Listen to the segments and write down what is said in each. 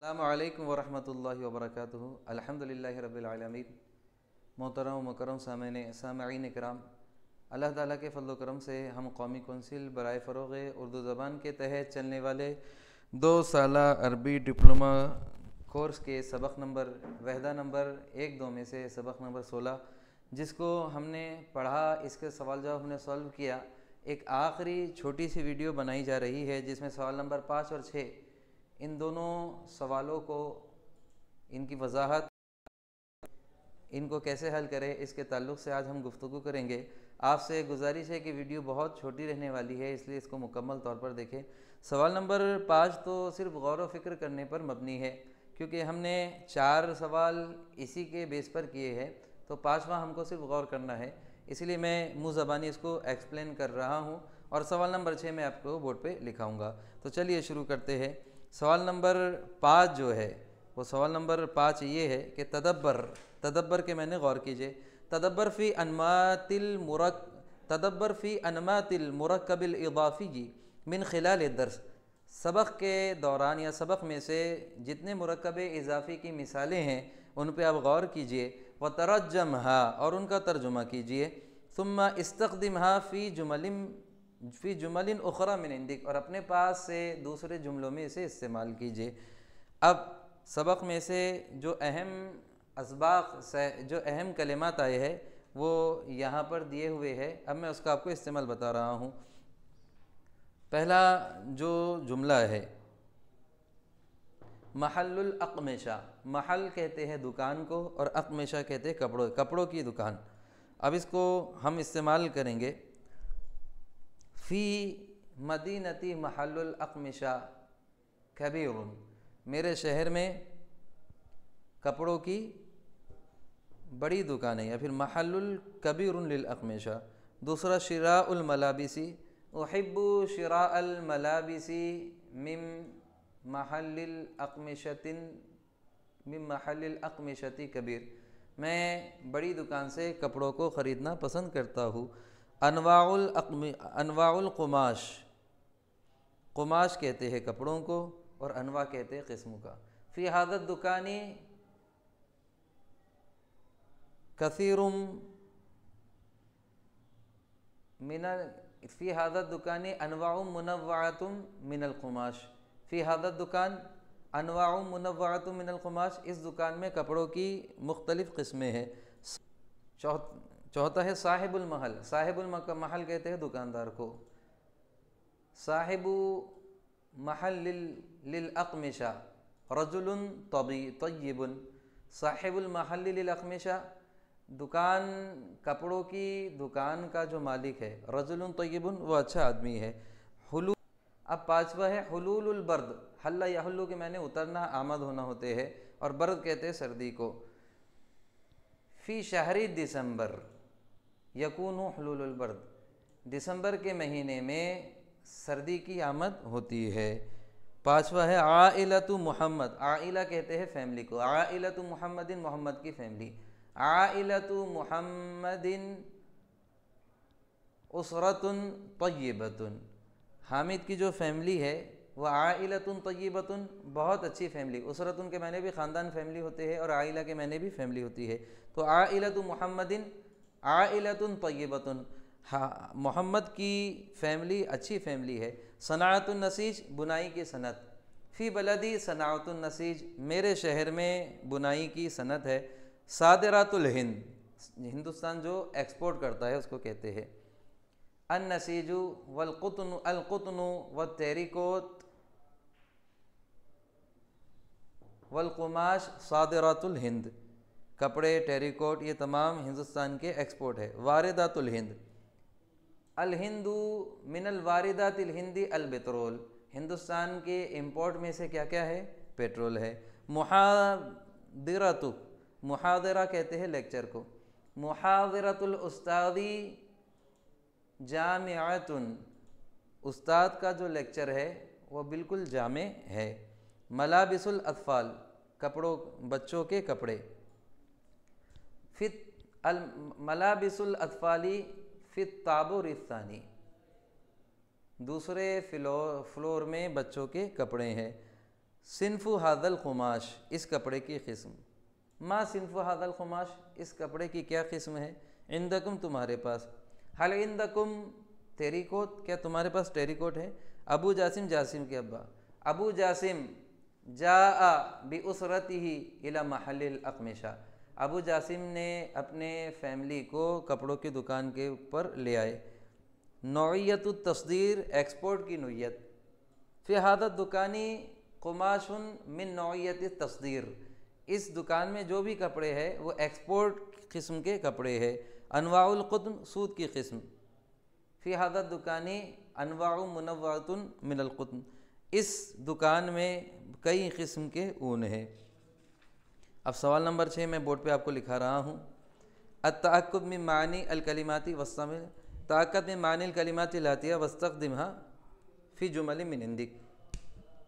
अस्सलामुअलैकुम वरहमतुल्लाहि वबरकातुहू। अल्हम्दुलिल्लाहि रब्बिल आलमीन। मोहतरम मुकर्रम सामईन किराम, अल्लाह ताला के फज़ल व करम से हम कौमी कौंसिल बराए फ़रोग़ उर्दू ज़बान के तहत चलने वाले 2 साला अरबी डिप्लोमा कोर्स के सबक नंबर वहदा नंबर 1-2 में से सबक नंबर 16 जिसको हमने पढ़ा, इसके सवाल जवाब हमने सॉल्व किया। एक आखिरी छोटी सी वीडियो बनाई जा रही है जिसमें सवाल नंबर 5 और 6 इन दोनों सवालों को, इनकी वजाहत, इनको कैसे हल करें, इसके ताल्लुक़ से आज हम गुफ्तगू करेंगे। आपसे गुजारिश है कि वीडियो बहुत छोटी रहने वाली है, इसलिए इसको मुकम्मल तौर पर देखें। सवाल नंबर 5 तो सिर्फ गौर व फिक्र करने पर मबनी है, क्योंकि हमने 4 सवाल इसी के बेस पर किए हैं, तो 5वां हमको सिर्फ गौर करना है। इसलिए मैं मुँह ज़बानी इसको एक्सप्लेन कर रहा हूँ और सवाल नंबर 6 मैं आपको बोर्ड पे लिखाऊंगा। तो चलिए शुरू करते हैं। सवाल नंबर 5 जो है वो सवाल नंबर 5 ये है कि तदब्बर के मैंने गौर कीजिए। तदब्बर फ़ी अनमातिल मुरक्कबिल इज़ाफ़ी मिन खिलाल दर्स। सबक के दौरान या सबक में से जितने मुरक्कब इज़ाफ़ी की मिसालें हैं उन पे आप गौर कीजिए। व तरज्जमहा, और उनका तर्जुमा कीजिए। सुम्मा इस्तख़दिमहा फ़ी जुमलिन उख़रा मिन इंदिक, और अपने पास से दूसरे जुमलों में इसे इस्तेमाल कीजिए। अब सबक में से जो अहम कलिमात आए हैं वो यहाँ पर दिए हुए हैं। अब मैं उसका आपको इस्तेमाल बता रहा हूँ। पहला जो जुमला है, महल्लुल अक़मिशा। महल कहते हैं दुकान को और अक़मिशा कहते हैं कपड़ों की दुकान। अब इसको हम इस्तेमाल करेंगे। फ़ी मदीनती महल्लुल अक़मिशा कबीरुन, मेरे शहर में कपड़ों की बड़ी दुकान है, या फिर महल्लुल कबीरुन लिल अक़मिशा। दूसरा शिराउल मलाबिसी, उहिब्बु शिराअल मलाबिसी मिन महल्लिल अक़मिशति कबीर, मैं बड़ी दुकान से कपड़ों को ख़रीदना पसंद करता हूँ। अनवाउल क़ुमाश, क़ुमाश कहते हैं कपड़ों को और अनवा कहते हैं किस्म का। फ़ी हादत दुकानी कसीरुम मिनल फ़ी हादत दुकानी अनवाउम मुनव्वअतुम मिनल क़ुमाश। फ़ी हादत दुकान अनवाउम मुनव्वअतुम मिनल क़ुमाश, इस दुकान में कपड़ों की मुख्तलिफ़ किस्में हैं। चौथा है साहिबुल महल। साहिबुल महल कहते हैं दुकानदार को। साहिबु महल लिल अक़मिशा रजुलुन तय्यिबुन। साहिबुल महल लिल अक़मिशा, दुकान, कपड़ों की दुकान का जो मालिक है, रजुलुन तय्यिबुन, वो अच्छा आदमी है। अब 5वां है हुलूलुल बर्द। हल्ला यहुल्लू के मैंने उतरना, आमद होना होते हैं, और बर्द कहते हैं सर्दी को। फ़ी शहरी दिसंबर यकूनु हुलूलुल बर्द, दिसंबर के महीने में सर्दी की आमद होती है। 5वां है आइलतु मोहम्मद। आइला कहते हैं फैमिली को। आइलतु मोहम्मदिन, मोहम्मद की फैमिली। आइलतु मोहम्मदिन उसरतुन तय्यिबतुन, हामिद की जो फैमिली है वह आइलतुन तय्यिबतुन, बहुत अच्छी फैमिली। उसरतुन के मैंने भी ख़ानदान फैमिली होते हैं और आइला के मैंने भी फैमिली होती है। तो आइलतु मोहम्मदिन आइलतुन तय्यिबतुन, हाँ, मोहम्मद की फैमिली अच्छी फैमिली है। सनाअतुन नसीज, बुनाई की सनत। फ़ी बलदी सनाअतुन नसीज, मेरे शहर में बुनाई की सनत है। सादिरातुल हिंद, हिंदुस्तान जो एक्सपोर्ट करता है उसको कहते हैं। अन नसीजु वलकुतनु अलकुतनु व तेरिकोत वलकुमाश सादिरातुल हिंद, कपड़े, टेरिकोट, ये तमाम हिंदुस्तान के एक्सपोर्ट है। वारिदातुल हिंद, अल हिंदू मिनल वारिदातिल हिंदी अल पेट्रोल, हिंदुस्तान के इंपोर्ट में से क्या क्या है? पेट्रोल है। मुहादिरतु, मुहादिरा कहते हैं लेक्चर को। मुहादिरतुल उस्तादी जामिअतुन, उस्ताद का जो लेक्चर है वो बिल्कुल जामे है। मलाबिसुल अतफाल, कपड़ों, बच्चों के कपड़े। फित अल मलाबिसुल अतफाली फित ताबुरिस्तानी, दूसरे फ्लोर में बच्चों के कपड़े हैं। सिन्फ़ु हादल खुमाश, इस कपड़े की किस्म। मा सिन्फ़ु हादल खुमाश, इस कपड़े की क्या किस्म है। इंदकुम, तुम्हारे पास। हल इंदकुम टेरिकोट, क्या तुम्हारे पास टेरिकोट है। अबू जासिम, जासिम के अब्बा। अबू जासिम जाआ बि उसरतिही इला महल्लिल अक़मिशा, अबू जासिम ने अपने फैमिली को कपड़ों की दुकान के ऊपर ले आए। नौइयतु तस्दीर, एक्सपोर्ट की नौइयत। फ़ी हादत दुकानी कुमाशुन मिन नौइयत तस्दीर, इस दुकान में जो भी कपड़े हैं वो एक्सपोर्ट किस्म के कपड़े हैं। अनवाउल क़ुत्न, सूत की किस्म। फ़ी हादत दुकानी अनवाउ मुनव्वअतुन मिनल क़ुत्न, इस दुकान में कई किस्म के ऊन है। अब सवाल नंबर 6 मैं बोर्ड पे आपको लिखा रहा हूँ। अत्तअक्कुद मिन मानी अल कलिमाती वस्तमिल, ताक़त में मानी अल कलिमाती लातिया वस्तख़दिमहा फ़ी जुमल मिन इंदिक।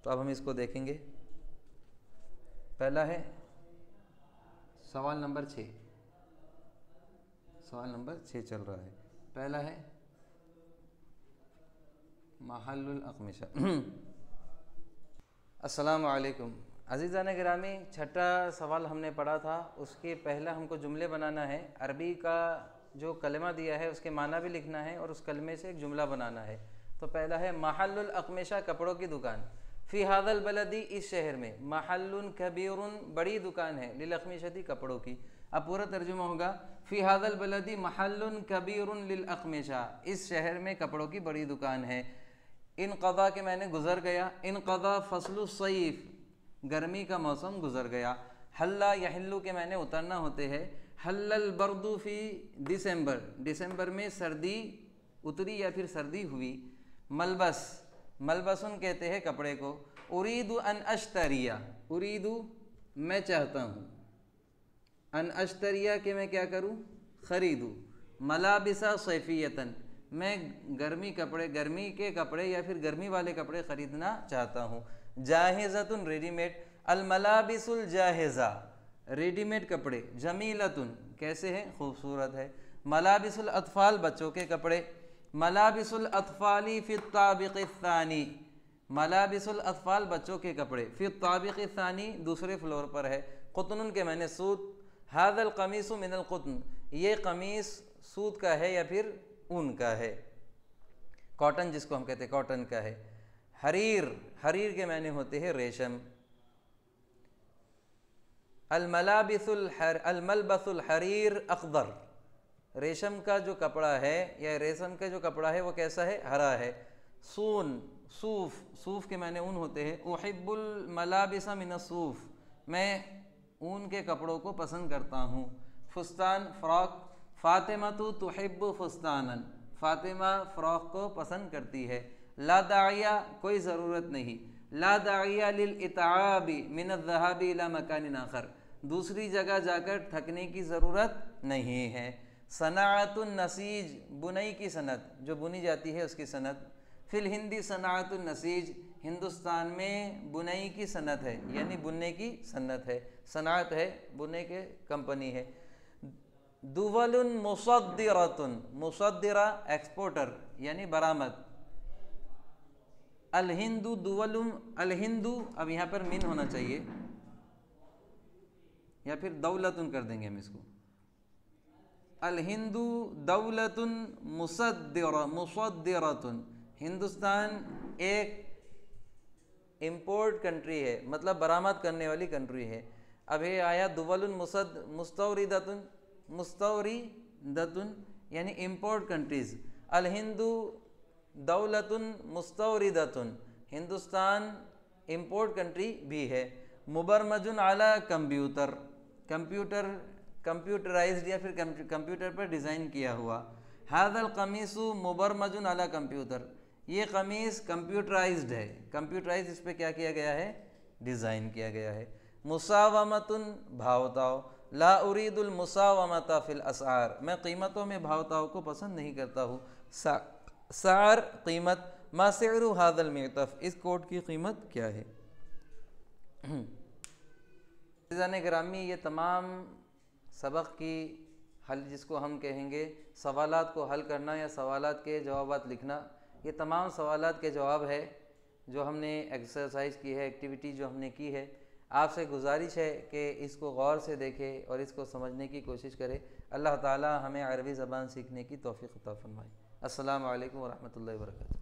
तो अब हम इसको देखेंगे। पहला है सवाल नंबर 6, सवाल नंबर 6 चल रहा है। पहला है महल्लुल अक़मिशा। अस्सलामु अलैकुम अज़ीज़ान गिरामी, छठा सवाल हमने पढ़ा था, उसके पहला हमको जुमले बनाना है। अरबी का जो कलमा दिया है उसके माना भी लिखना है और उस कलमे से एक जुमला बनाना है। तो पहला है महल्लुल अक़मिशा, कपड़ों की दुकान। फ़ी हादल बलदी, इस शहर में। महल्लुन कबीरुन, बड़ी दुकान है। लिल अक़मिशती, कपड़ों की। अब पूरा तर्जुमा होगा, फ़ी हादल बलदी महल्लुन कबीरुन लिल अक़मिशा, इस शहर में कपड़ों की बड़ी दुकान है। इन क़ज़ा के मैंने गुज़र गया। इन क़ज़ा फ़स्लु सैफ़, गर्मी का मौसम गुज़र गया। हल्ला यहिल्लु के मैंने उतरना होते हैं। हल्लल बर्दु फ़ी दिसंबर, दिसंबर में सर्दी उतरी या फिर सर्दी हुई। मलबस, मलबसुन कहते हैं कपड़े को। उरीदु अन अश्तरिया, उरीदु मैं चाहता हूँ। अन अश्तरिया के मैं क्या करूँ, ख़रीदूँ। मलाबिसा सैफियतन, मैं गर्मी कपड़े, गर्मी के कपड़े या फिर गर्मी वाले कपड़े ख़रीदना चाहता हूँ। जाहिज़तुन, रेडीमेड। अल मलाबिसुल जाहिज़ा, रेडीमेड कपड़े। जमीलतुन, कैसे हैं, खूबसूरत है। मलाबिसुल अतफ़ाल, बच्चों के कपड़े। मलाबिसुल अतफ़ाली फ़ी ताबिक़ सानी, मलाबिसुल अतफ़ाल, बच्चों के कपड़े। फ़ी ताबिक़ सानी, दूसरे फ्लोर पर है। क़ुत्नुन के मैंने सूत। हादल कमीसु मिनल क़ुत्न, ये कमीस सूत का है या फिर ऊन का है, कॉटन जिसको हम कहते हैं, कॉटन का है। हरीर, हरीर के मैंने होते हैं रेशम। अलमलबसुल हरीर अख़दर, रेशम का जो कपड़ा है या रेशम का जो कपड़ा है वो कैसा है, हरा है। सून, सूफ़, सूफ़ के मैंने ऊन होते हैं। उहिब्बुल मलाबिसा मिन सूफ़, मैं ऊन के कपड़ों को पसंद करता हूँ। फुस्तान, फ़्रॉक। फ़ातिमा तुहिब्बु फुस्तानन, फ़ातिमा फ़्रॉक को पसंद करती है। ला दाइया, कोई ज़रूरत नहीं। ला दाइया लिल इताबी मिन अज़्ज़हाबी इला मकानिन आखर, दूसरी जगह जाकर थकने की ज़रूरत नहीं है। सनाअतुन नसीज, बुनाई की सनत, जो बुनी जाती है उसकी सनत। फ़िल हिंदी सनाअतुन नसीज, हिंदुस्तान में बुनाई की सनत है, यानी बुनने की सनत है। सनाअत है, बुनने के कंपनी है। दुवलुन मुसद्दिरतुन, मुसद्दिरा एक्सपोर्टर यानी बरामद। अल हिंदू दुवलुम, अल हिंदू, अब यहाँ पर मिन होना चाहिए या फिर दौलतुन कर देंगे हम इसको। अल हिंदू दौलतुन मुसद्दिरतुन, हिंदुस्तान एक इम्पोर्ट कंट्री है, मतलब बरामद करने वाली कंट्री है। अब ये आया दुवलुन मुस्तवरिदतुन, मुस्तवरिदतुन यानी इम्पोर्ट कंट्रीज़। अल हिंदू दौलतुन मुस्तवरिदतुन, हिंदुस्तान इम्पोर्ट कंट्री भी है। मुबरमजुन अला कंप्यूटर, कंप्यूटर, कंप्यूटराइज्ड या फिर कंप्यूटर पर डिज़ाइन किया हुआ। हादल कमीसु मुबरमजुन अला कंप्यूटर, ये कमीज़ कंप्यूटराइज्ड है, कंप्यूटराइज इस पर क्या किया गया है, डिज़ाइन किया गया है। मुसावमतुन, भावताव। ला उरीदुल मुसावमता फ़िल अस्आर, मैं कीमतों में भावताव को पसंद नहीं करता हूँ। सार, कीमत। मा सिअरु हादल मिअतफ़, इस कोट की कीमत क्या है। अज़ीज़ान गिरामी, ये तमाम सबक की हल, जिसको हम कहेंगे सवालात को हल करना या सवालात के जवाबात लिखना, ये तमाम सवालात के जवाब है जो हमने एक्सरसाइज की है, एक्टिविटी जो हमने की है, आपसे गुजारिश है कि इसको गौर से देखें और इसको समझने की कोशिश करें। अल्लाह ताला हमें अरबी ज़बान सीखने की तौफ़ीक़ अता फ़रमाए। अस्सलामु अलैकुम व रहमतुल्लाहि व बरकातुहू।